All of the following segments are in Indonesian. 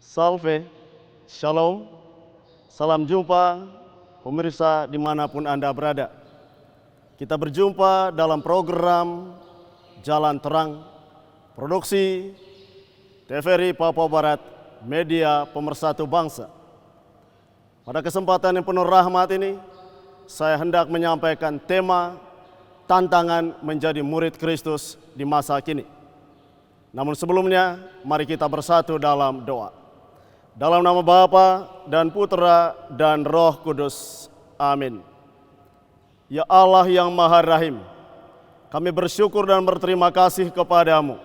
Salve, Shalom, salam jumpa pemirsa dimanapun Anda berada. Kita berjumpa dalam program Jalan Terang, produksi TVRI Papua Barat, media pemersatu bangsa. Pada kesempatan yang penuh rahmat ini, saya hendak menyampaikan tema tantangan menjadi murid Kristus di masa kini. Namun sebelumnya, mari kita bersatu dalam doa. Dalam nama Bapa dan Putra dan Roh Kudus. Amin. Ya Allah yang Maha Rahim, kami bersyukur dan berterima kasih kepadamu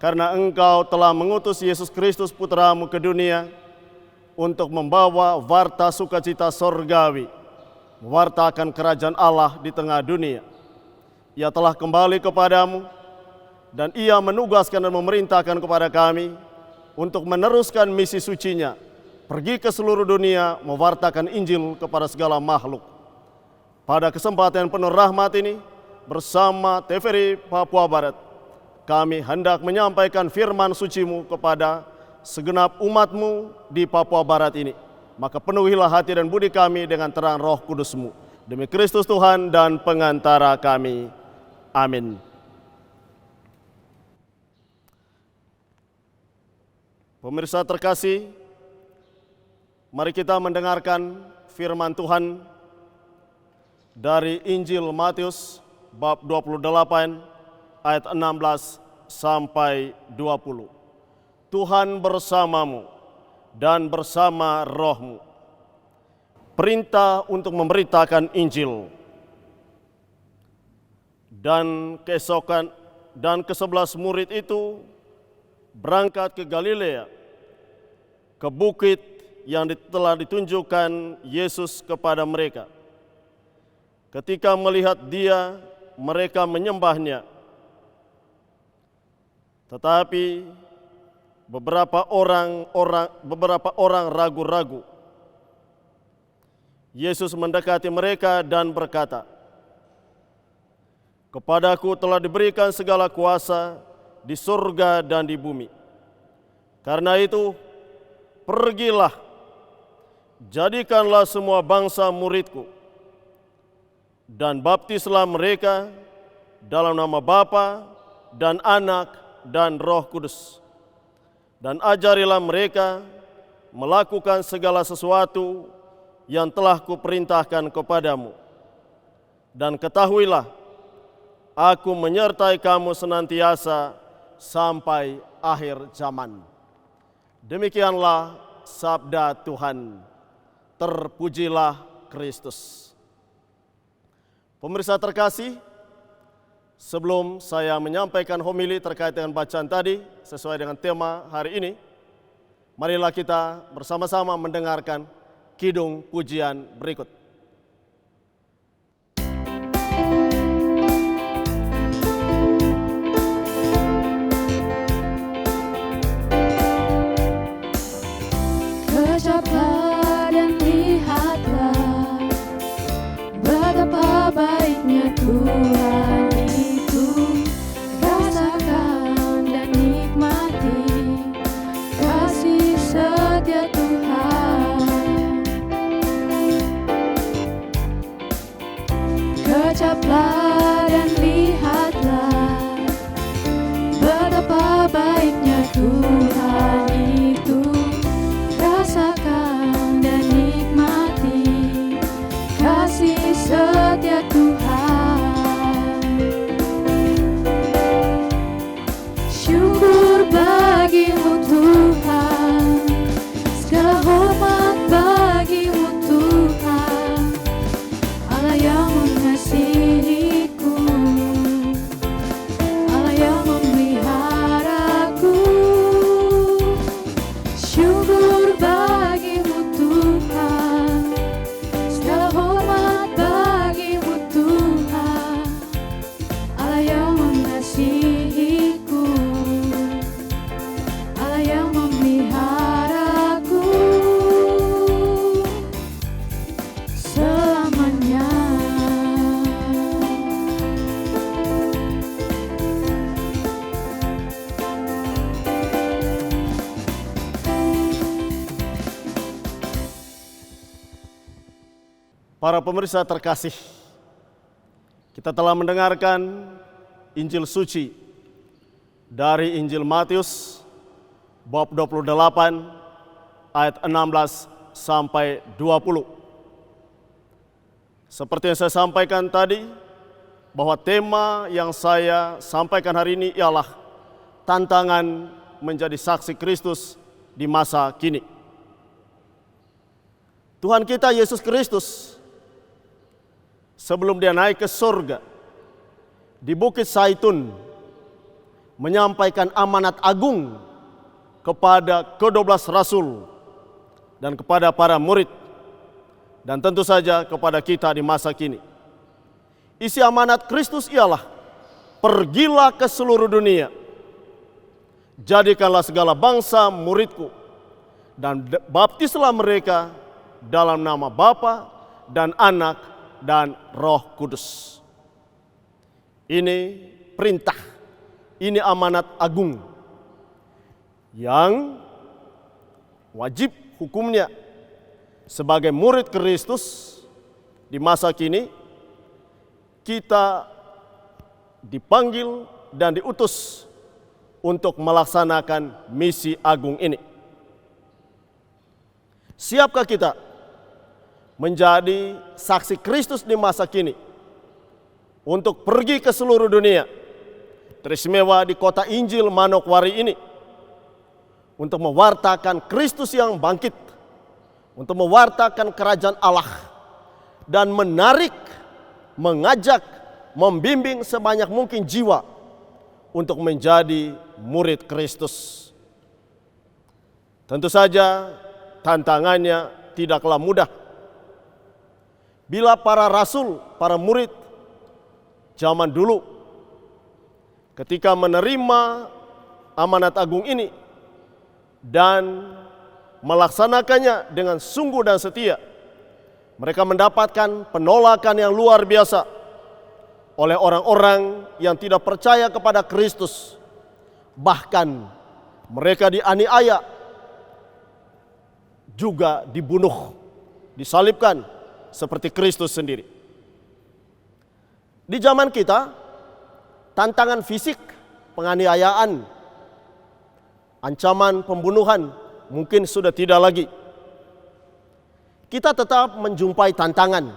karena Engkau telah mengutus Yesus Kristus Putra-Mu ke dunia untuk membawa warta sukacita sorgawi, mewartakan kerajaan Allah di tengah dunia. Ia telah kembali kepadamu dan Ia menugaskan dan memerintahkan kepada kami untuk meneruskan misi sucinya, pergi ke seluruh dunia, mewartakan Injil kepada segala makhluk. Pada kesempatan penuh rahmat ini, bersama TVRI Papua Barat, kami hendak menyampaikan firman suci-Mu kepada segenap umat-Mu di Papua Barat ini. Maka penuhilah hati dan budi kami dengan terang Roh Kudus-Mu. Demi Kristus Tuhan dan pengantara kami. Amin. Pemirsa terkasih, mari kita mendengarkan firman Tuhan dari Injil Matius bab 28 ayat 16 sampai 20. Tuhan bersamamu dan bersama rohmu. Perintah untuk memberitakan Injil. Dan keesokan dan ke-11 murid itu berangkat ke Galilea, ke bukit yang telah ditunjukkan Yesus kepada mereka. Ketika melihat Dia, mereka menyembahnya. Tetapi beberapa orang ragu-ragu. Yesus mendekati mereka dan berkata, "Kepadaku telah diberikan segala kuasa di surga dan di bumi. Karena itu, pergilah, jadikanlah semua bangsa muridku, dan baptislah mereka dalam nama Bapa dan Anak dan Roh Kudus, dan ajarilah mereka melakukan segala sesuatu yang telah kuperintahkan kepadamu. Dan ketahuilah, aku menyertai kamu senantiasa sampai akhir zaman." Demikianlah sabda Tuhan. Terpujilah Kristus. Pemirsa terkasih, sebelum saya menyampaikan homili terkait dengan bacaan tadi sesuai dengan tema hari ini, marilah kita bersama-sama mendengarkan kidung pujian berikut. Kecaplah dan lihatlah betapa baiknya Tuhan itu. Rasakan dan nikmati kasih setia Tuhan. Kecaplah dan lihatlah betapa baiknya Tuhan itu. Rasakan dan nikmati kasih setia Tuhan. Syukur bagimu Tuhan, segala hormat bagimu Tuhan, Allah yang mengasihiku, Allah yang memeliharaku. Syukur bagimu Tuhan, segala hormat bagimu Tuhan, Allah yang mengasihiku, Allah yang memeliharaku selamanya. Para pemirsa terkasih, kita telah mendengarkan Injil suci dari Injil Matius bab 28 ayat 16 sampai 20. Seperti yang saya sampaikan tadi, bahwa tema yang saya sampaikan hari ini ialah tantangan menjadi saksi Kristus di masa kini. Tuhan kita Yesus Kristus sebelum dia naik ke surga di Bukit Zaitun menyampaikan amanat agung kepada ke-12 rasul dan kepada para murid, dan tentu saja kepada kita di masa kini. Isi amanat Kristus ialah, pergilah ke seluruh dunia, jadikanlah segala bangsa muridku, dan baptislah mereka dalam nama Bapa dan Anak dan Roh Kudus. Ini perintah, ini amanat agung yang wajib hukumnya sebagai murid Kristus di masa kini. Kita dipanggil dan diutus untuk melaksanakan misi agung ini. Siapkah kita menjadi saksi Kristus di masa kini untuk pergi ke seluruh dunia, teristimewa di kota Injil Manokwari ini, untuk mewartakan Kristus yang bangkit, untuk mewartakan kerajaan Allah, dan menarik, mengajak, membimbing sebanyak mungkin jiwa untuk menjadi murid Kristus. Tentu saja tantangannya tidaklah mudah. Bila para rasul, para murid zaman dulu ketika menerima amanat agung ini dan melaksanakannya dengan sungguh dan setia, mereka mendapatkan penolakan yang luar biasa oleh orang-orang yang tidak percaya kepada Kristus. Bahkan mereka dianiaya, juga dibunuh, disalibkan seperti Kristus sendiri. Di zaman kita, tantangan fisik, penganiayaan, ancaman pembunuhan mungkin sudah tidak lagi. Kita tetap menjumpai tantangan,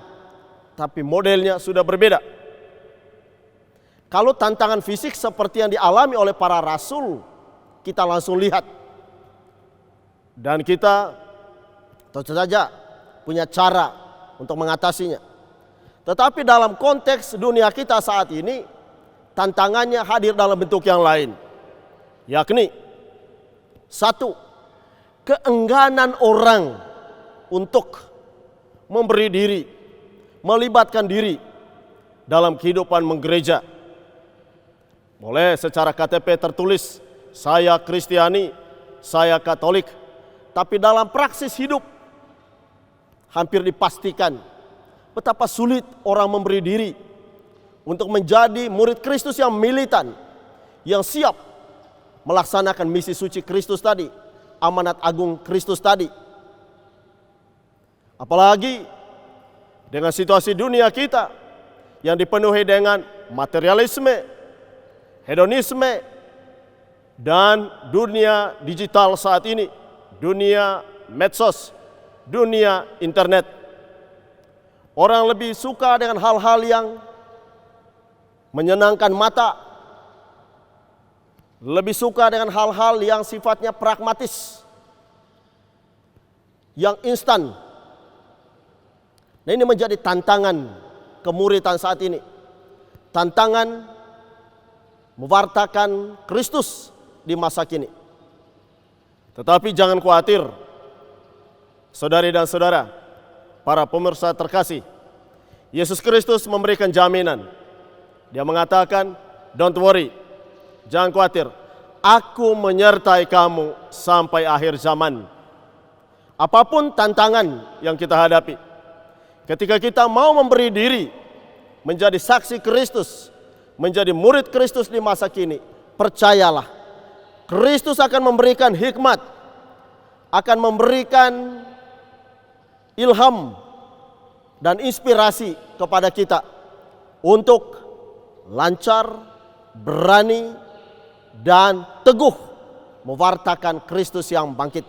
tapi modelnya sudah berbeda. Kalau tantangan fisik seperti yang dialami oleh para rasul, kita langsung lihat. Dan kita tentu saja punya cara untuk mengatasinya. Tetapi dalam konteks dunia kita saat ini, tantangannya hadir dalam bentuk yang lain. Yakni, satu, keengganan orang untuk memberi diri, melibatkan diri dalam kehidupan menggereja. Boleh secara KTP tertulis, saya Kristiani, saya Katolik. Tapi dalam praksis hidup, hampir dipastikan betapa sulit orang memberi diri untuk menjadi murid Kristus yang militan, yang siap melaksanakan misi suci Kristus tadi, amanat agung Kristus tadi. Apalagi dengan situasi dunia kita yang dipenuhi dengan materialisme, hedonisme, dan dunia digital saat ini, dunia medsos, dunia internet. Orang lebih suka dengan hal-hal yang menyenangkan mata, lebih suka dengan hal-hal yang sifatnya pragmatis, yang instan. Nah, ini menjadi tantangan kemuridan saat ini. Tantangan mewartakan Kristus di masa kini. Tetapi jangan khawatir, saudari dan saudara, para pemirsa terkasih. Yesus Kristus memberikan jaminan. Dia mengatakan, don't worry, jangan khawatir. Aku menyertai kamu sampai akhir zaman. Apapun tantangan yang kita hadapi, ketika kita mau memberi diri menjadi saksi Kristus, menjadi murid Kristus di masa kini, percayalah, Kristus akan memberikan hikmat, akan memberikan ilham dan inspirasi kepada kita untuk lancar, berani, dan teguh mewartakan Kristus yang bangkit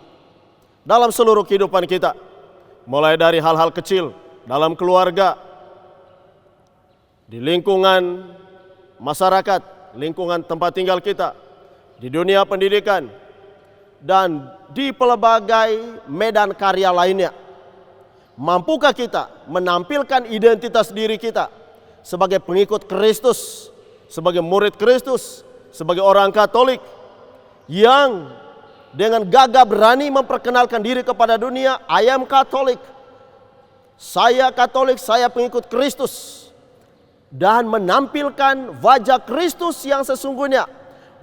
dalam seluruh kehidupan kita, mulai dari hal-hal kecil dalam keluarga, di lingkungan masyarakat, lingkungan tempat tinggal kita, di dunia pendidikan, dan di pelbagai medan karya lainnya. Mampukah kita menampilkan identitas diri kita sebagai pengikut Kristus, sebagai murid Kristus, sebagai orang Katolik yang dengan gagah berani memperkenalkan diri kepada dunia, I am Katolik, saya Katolik, saya pengikut Kristus, dan menampilkan wajah Kristus yang sesungguhnya,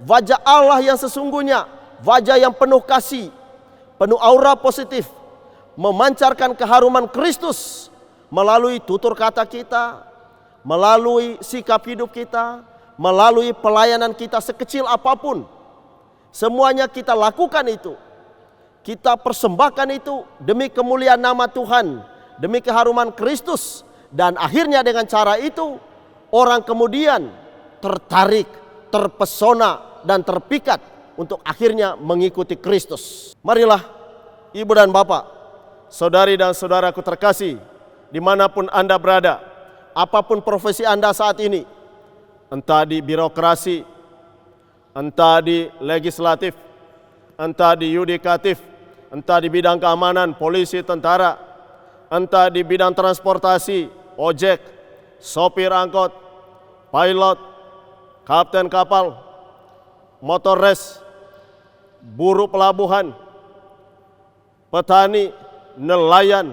wajah Allah yang sesungguhnya, wajah yang penuh kasih, penuh aura positif, memancarkan keharuman Kristus melalui tutur kata kita, melalui sikap hidup kita, melalui pelayanan kita sekecil apapun. Semuanya kita lakukan itu, kita persembahkan itu demi kemuliaan nama Tuhan, demi keharuman Kristus. Dan akhirnya dengan cara itu orang kemudian tertarik, terpesona, dan terpikat untuk akhirnya mengikuti Kristus. Marilah ibu dan bapak, saudari dan saudaraku terkasih, dimanapun Anda berada, apapun profesi Anda saat ini, entah di birokrasi, entah di legislatif, entah di yudikatif, entah di bidang keamanan, polisi, tentara, entah di bidang transportasi, ojek, sopir angkot, pilot, kapten kapal, motor res, buruh pelabuhan, petani, nelayan,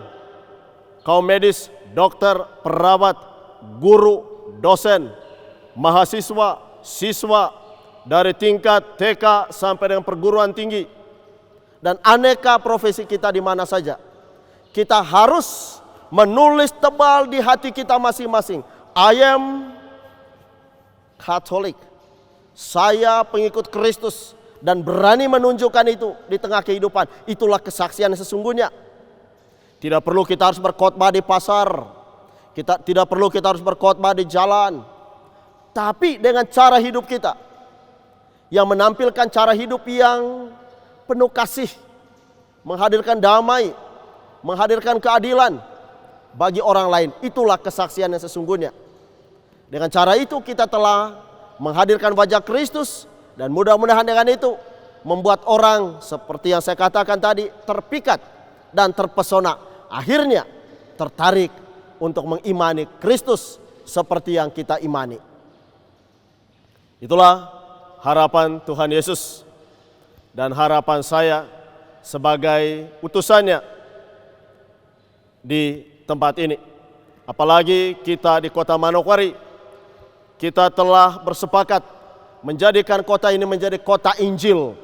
kaum medis, dokter, perawat, guru, dosen, mahasiswa, siswa, dari tingkat TK sampai dengan perguruan tinggi, dan aneka profesi kita di mana saja. Kita harus menulis tebal di hati kita masing-masing, I am Katolik, saya pengikut Kristus, dan berani menunjukkan itu di tengah kehidupan. Itulah kesaksian yang sesungguhnya. Tidak perlu kita harus berkhotbah di pasar, tidak perlu kita harus berkhotbah di jalan, tapi dengan cara hidup kita yang menampilkan cara hidup yang penuh kasih, menghadirkan damai, menghadirkan keadilan bagi orang lain. Itulah kesaksian yang sesungguhnya. Dengan cara itu kita telah menghadirkan wajah Kristus, dan mudah-mudahan dengan itu membuat orang seperti yang saya katakan tadi terpikat dan terpesona, akhirnya tertarik untuk mengimani Kristus seperti yang kita imani. Itulah harapan Tuhan Yesus dan harapan saya sebagai utusannya di tempat ini. Apalagi kita di kota Manokwari, kita telah bersepakat menjadikan kota ini menjadi kota Injil.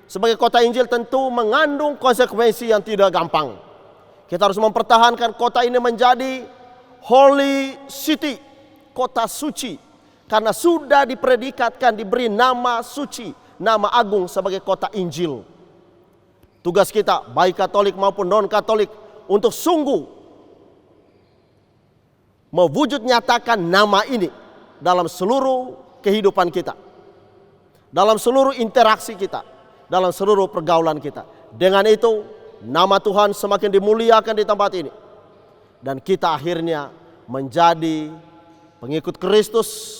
Sebagai kota Injil tentu mengandung konsekuensi yang tidak gampang. Kita harus mempertahankan kota ini menjadi Holy City, kota suci. Karena sudah dipredikatkan, diberi nama suci, nama agung sebagai kota Injil. Tugas kita, baik Katolik maupun non-Katolik, untuk sungguh mewujud nyatakan nama ini dalam seluruh kehidupan kita, dalam seluruh interaksi kita, dalam seluruh pergaulan kita. Dengan itu, nama Tuhan semakin dimuliakan di tempat ini, dan kita akhirnya menjadi pengikut Kristus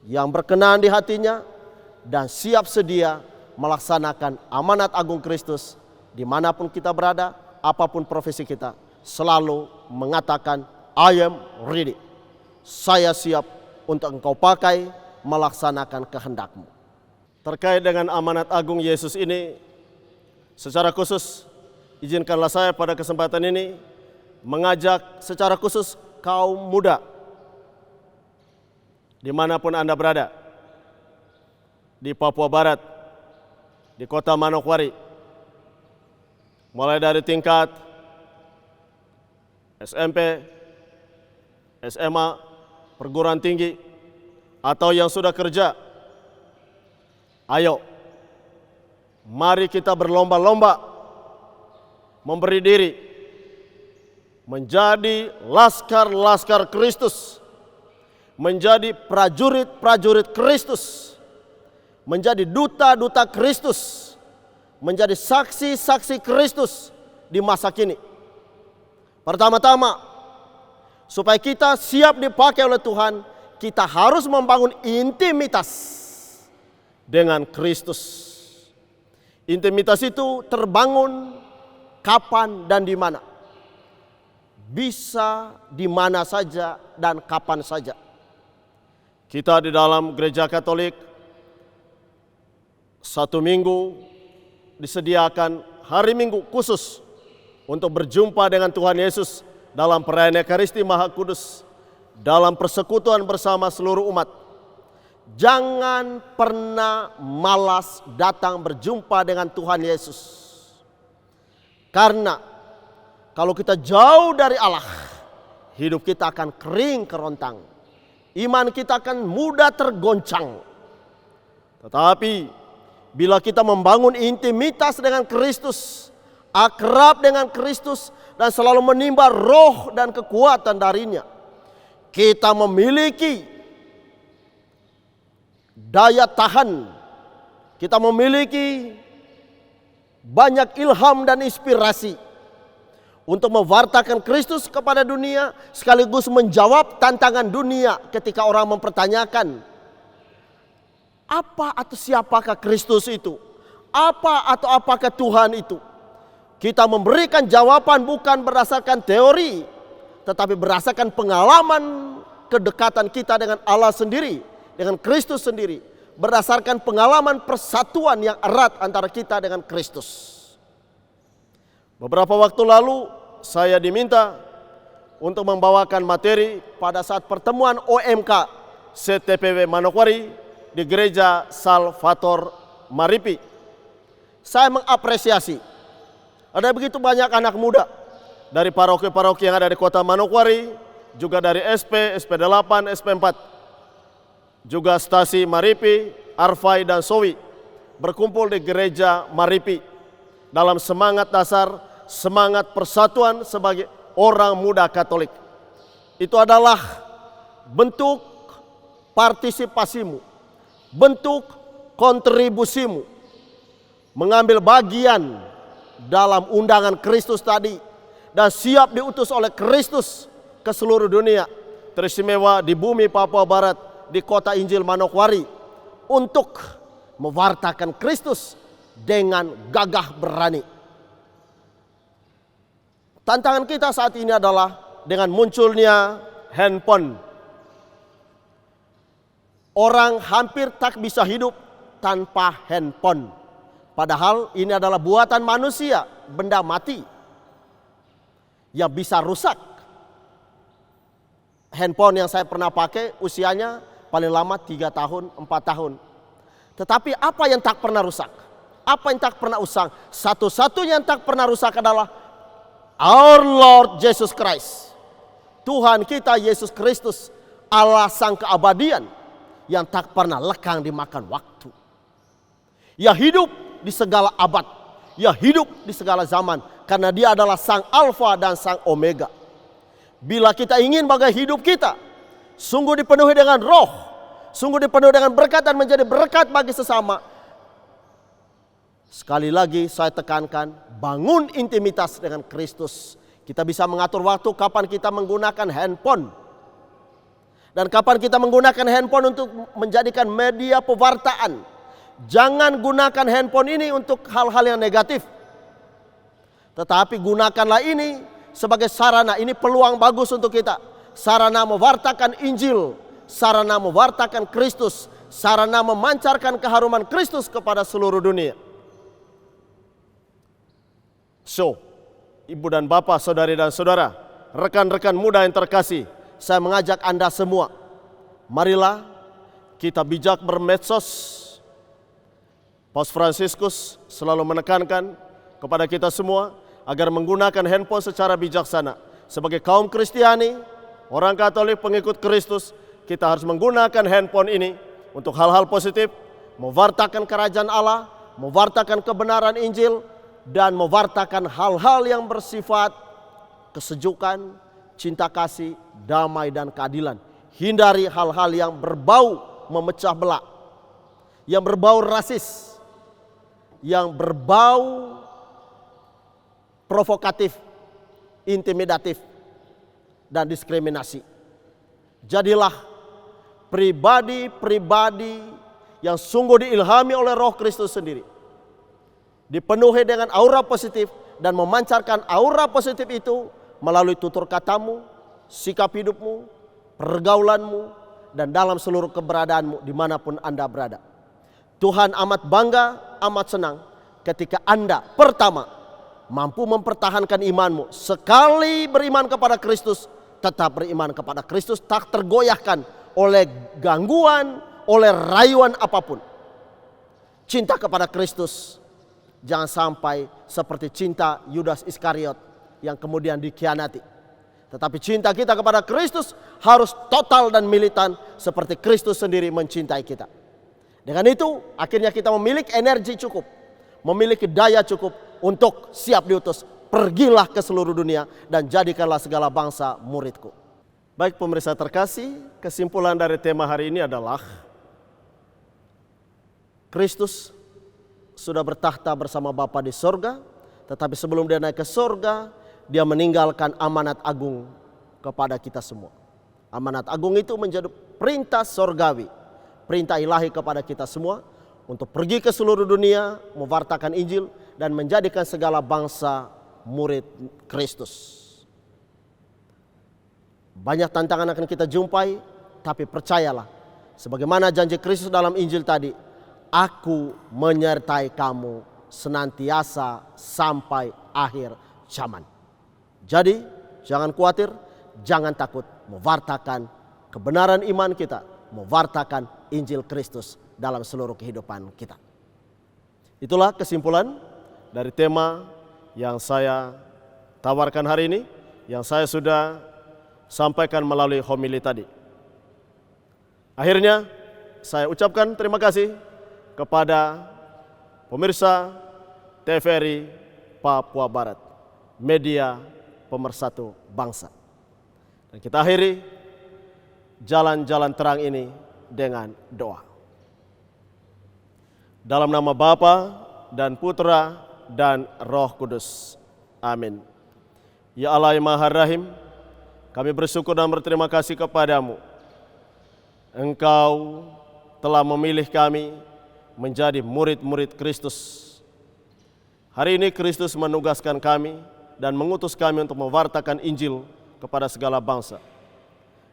yang berkenan di hatinya dan siap sedia melaksanakan amanat agung Kristus dimanapun kita berada, apapun profesi kita, selalu mengatakan I am ready. Saya siap untuk engkau pakai melaksanakan kehendak-Mu. Terkait dengan amanat agung Yesus ini, secara khusus izinkanlah saya pada kesempatan ini mengajak secara khusus kaum muda dimanapun Anda berada, di Papua Barat, di kota Manokwari, mulai dari tingkat SMP, SMA, perguruan tinggi, atau yang sudah kerja. Ayo, mari kita berlomba-lomba memberi diri, menjadi laskar-laskar Kristus, menjadi prajurit-prajurit Kristus, menjadi duta-duta Kristus, menjadi saksi-saksi Kristus di masa kini. Pertama-tama, supaya kita siap dipakai oleh Tuhan, kita harus membangun intimitas dengan Kristus. Intimitas itu terbangun kapan dan di mana? Bisa di mana saja dan kapan saja. Kita di dalam gereja Katolik, 1 minggu disediakan hari Minggu khusus untuk berjumpa dengan Tuhan Yesus dalam perayaan Ekaristi Maha Kudus, dalam persekutuan bersama seluruh umat. Jangan pernah malas datang berjumpa dengan Tuhan Yesus. Karena kalau kita jauh dari Allah, hidup kita akan kering kerontang. Iman kita akan mudah tergoncang. Tetapi bila kita membangun intimitas dengan Kristus, akrab dengan Kristus, dan selalu menimba roh dan kekuatan darinya, kita memiliki daya tahan, kita memiliki banyak ilham dan inspirasi untuk mewartakan Kristus kepada dunia, sekaligus menjawab tantangan dunia ketika orang mempertanyakan, apa atau siapakah Kristus itu? Apa atau apakah Tuhan itu? Kita memberikan jawaban bukan berdasarkan teori, tetapi berdasarkan pengalaman kedekatan kita dengan Allah sendiri, dengan Kristus sendiri, berdasarkan pengalaman persatuan yang erat antara kita dengan Kristus. Beberapa waktu lalu saya diminta untuk membawakan materi pada saat pertemuan OMK CTPW Manokwari di Gereja Salvator Maripi. Saya mengapresiasi ada begitu banyak anak muda dari paroki-paroki yang ada di kota Manokwari, juga dari SP, SP8, SP4, juga stasi Maripi, Arfai dan Sowi berkumpul di Gereja Maripi dalam semangat dasar, semangat persatuan sebagai orang muda Katolik. Itu adalah bentuk partisipasimu, bentuk kontribusimu, mengambil bagian dalam undangan Kristus tadi dan siap diutus oleh Kristus ke seluruh dunia, teristimewa di bumi Papua Barat, di kota Injil Manokwari, untuk mewartakan Kristus dengan gagah berani. Tantangan kita saat ini adalah dengan munculnya handphone. Orang hampir tak bisa hidup tanpa handphone. Padahal ini adalah buatan manusia, benda mati yang bisa rusak. Handphone yang saya pernah pakai usianya paling lama 3 tahun, 4 tahun. Tetapi apa yang tak pernah rusak? Apa yang tak pernah usang? Satu-satunya yang tak pernah rusak adalah Our Lord Jesus Christ. Tuhan kita Yesus Kristus, Allah sang keabadian yang tak pernah lekang dimakan waktu. Ya hidup di segala abad, ya hidup di segala zaman, karena dia adalah sang Alfa dan sang Omega. Bila kita ingin bagai hidup kita sungguh dipenuhi dengan roh, sungguh dipenuhi dengan berkat dan menjadi berkat bagi sesama, sekali lagi saya tekankan, bangun intimitas dengan Kristus. Kita bisa mengatur waktu kapan kita menggunakan handphone, dan kapan kita menggunakan handphone untuk menjadikan media pewartaan. Jangan gunakan handphone ini untuk hal-hal yang negatif, tetapi gunakanlah ini sebagai sarana. Ini peluang bagus untuk kita, sarana mewartakan Injil, sarana mewartakan Kristus, sarana memancarkan keharuman Kristus kepada seluruh dunia. So, ibu dan bapak, saudari dan saudara, rekan-rekan muda yang terkasih, saya mengajak Anda semua, marilah kita bijak bermedsos. Paus Fransiskus selalu menekankan kepada kita semua agar menggunakan handphone secara bijaksana. Sebagai kaum Kristiani, orang Katolik pengikut Kristus, kita harus menggunakan handphone ini untuk hal-hal positif, mewartakan kerajaan Allah, mewartakan kebenaran Injil, dan mewartakan hal-hal yang bersifat kesejukan, cinta kasih, damai dan keadilan. Hindari hal-hal yang berbau memecah belah, yang berbau rasis, yang berbau provokatif, intimidatif, dan diskriminasi. Jadilah pribadi-pribadi yang sungguh diilhami oleh Roh Kristus sendiri, dipenuhi dengan aura positif dan memancarkan aura positif itu melalui tutur katamu, sikap hidupmu, pergaulanmu, dan dalam seluruh keberadaanmu dimanapun Anda berada. Tuhan amat bangga, amat senang ketika Anda pertama mampu mempertahankan imanmu. Sekali beriman kepada Kristus, tetap beriman kepada Kristus, tak tergoyahkan oleh gangguan, oleh rayuan apapun. Cinta kepada Kristus jangan sampai seperti cinta Yudas Iskariot yang kemudian dikhianati. Tetapi cinta kita kepada Kristus harus total dan militan seperti Kristus sendiri mencintai kita. Dengan itu akhirnya kita memiliki energi cukup, memiliki daya cukup untuk siap diutus. Pergilah ke seluruh dunia dan jadikanlah segala bangsa muridku. Baik pemirsa terkasih, kesimpulan dari tema hari ini adalah Kristus sudah bertahta bersama Bapa di sorga, tetapi sebelum dia naik ke sorga, dia meninggalkan amanat agung kepada kita semua. Amanat agung itu menjadi perintah sorgawi, perintah ilahi kepada kita semua untuk pergi ke seluruh dunia, mewartakan Injil dan menjadikan segala bangsa murid Kristus. Banyak tantangan akan kita jumpai, tapi percayalah, sebagaimana janji Kristus dalam Injil tadi, Aku menyertai kamu senantiasa sampai akhir zaman. Jadi jangan khawatir, jangan takut mewartakan kebenaran iman kita, mewartakan Injil Kristus dalam seluruh kehidupan kita. Itulah kesimpulan dari tema yang saya tawarkan hari ini, yang saya sudah sampaikan melalui homili tadi. Akhirnya saya ucapkan terima kasih kepada pemirsa TVRI Papua Barat, media pemersatu bangsa. Dan kita akhiri jalan-jalan terang ini dengan doa. Dalam nama Bapa dan Putra dan Roh Kudus. Amin. Ya Allah yang Maha Rahim, kami bersyukur dan berterima kasih kepadamu. Engkau telah memilih kami menjadi murid-murid Kristus. Hari ini Kristus menugaskan kami dan mengutus kami untuk mewartakan Injil kepada segala bangsa.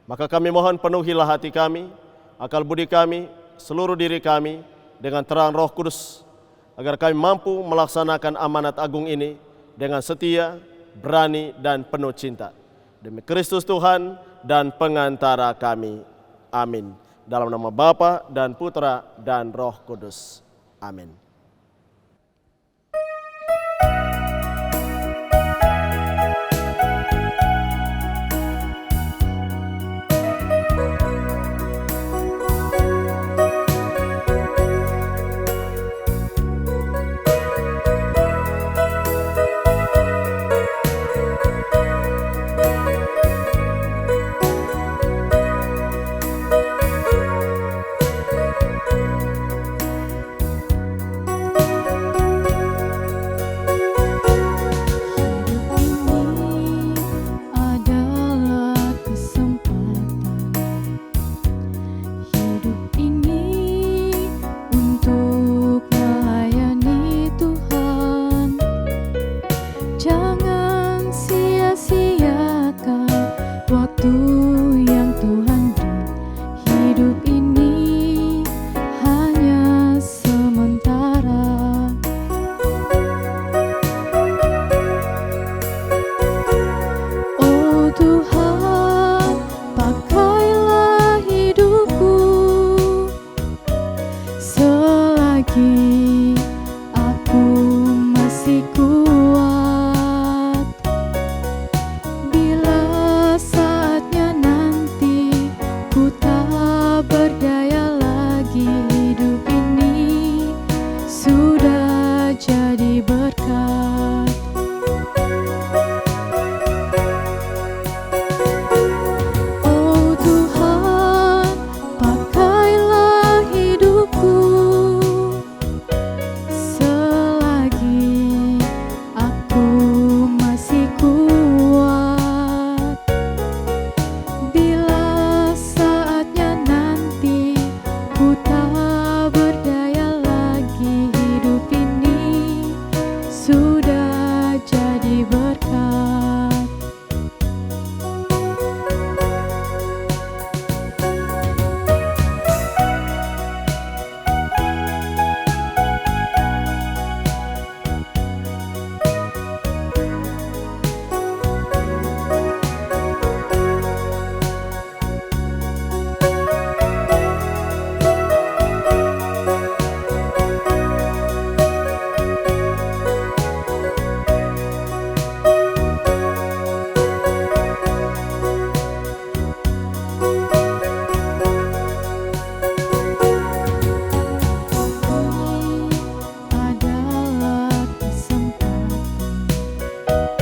Maka kami mohon penuhilah hati kami, akal budi kami, seluruh diri kami dengan terang Roh Kudus, agar kami mampu melaksanakan amanat agung ini dengan setia, berani, dan penuh cinta. Demi Kristus Tuhan dan pengantara kami. Amin. Dalam nama Bapa dan Putra dan Roh Kudus. Amin. Tuhan.